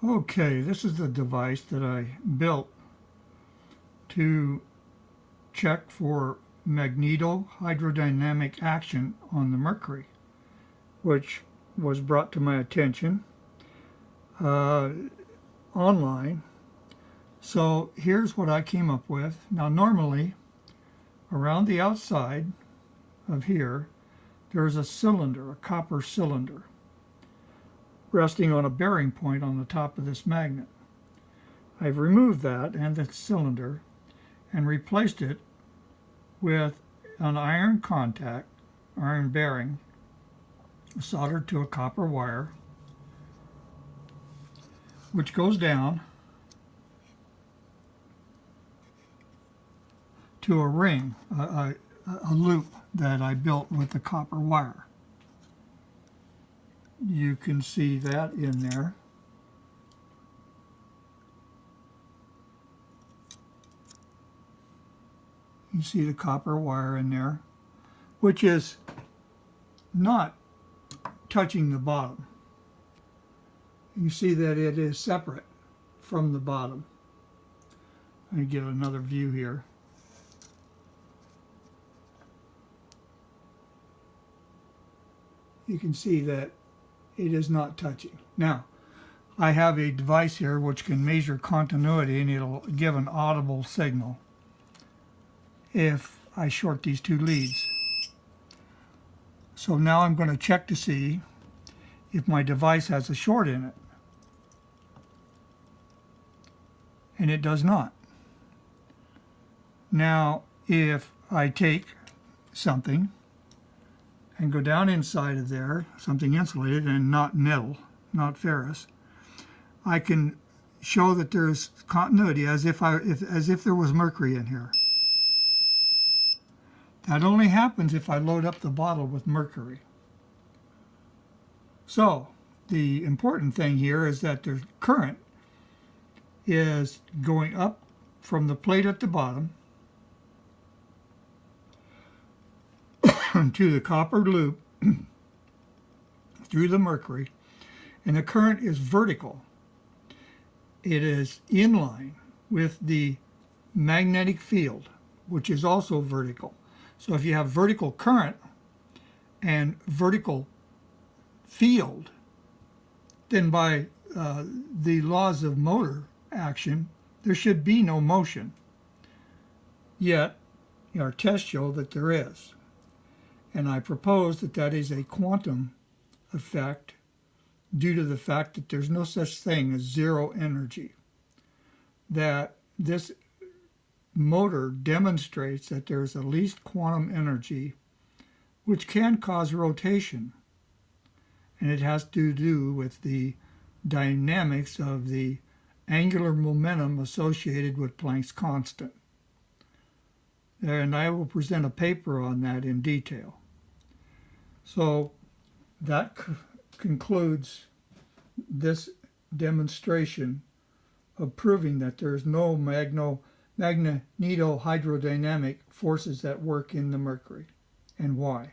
Okay, this is the device that I built to check for magnetohydrodynamic action on the mercury, which was brought to my attention online. So here's what I came up with. Now normally around the outside of here there's a cylinder, a copper cylinder, resting on a bearing point on the top of this magnet. I've removed that and the cylinder and replaced it with an iron contact, iron bearing, soldered to a copper wire, which goes down to a ring, a loop that I built with the copper wire. You can see that in there. You see the copper wire in there, which is not touching the bottom. You see that it is separate from the bottom. Let me get another view here. You can see that it is not touching. Now, I have a device here which can measure continuity, and it'll give an audible signal if I short these two leads. So now I'm going to check to see if my device has a short in it. And it does not. Now, if I take something and go down inside of there, something insulated and not metal, not ferrous, I can show that there's continuity as if there was mercury in here. That only happens if I load up the bottle with mercury. So the important thing here is that the current is going up from the plate at the bottom to the copper loop through the mercury, and the current is vertical. It is in line with the magnetic field, which is also vertical. So if you have vertical current and vertical field, then by the laws of motor action, there should be no motion. Yet, our tests show that there is. And I propose that that is a quantum effect due to the fact that there's no such thing as zero energy. That this motor demonstrates that there's at least quantum energy which can cause rotation. And it has to do with the dynamics of the angular momentum associated with Planck's constant. And I will present a paper on that in detail. So that concludes this demonstration of proving that there's no magnetohydrodynamic forces at work in the mercury, and why.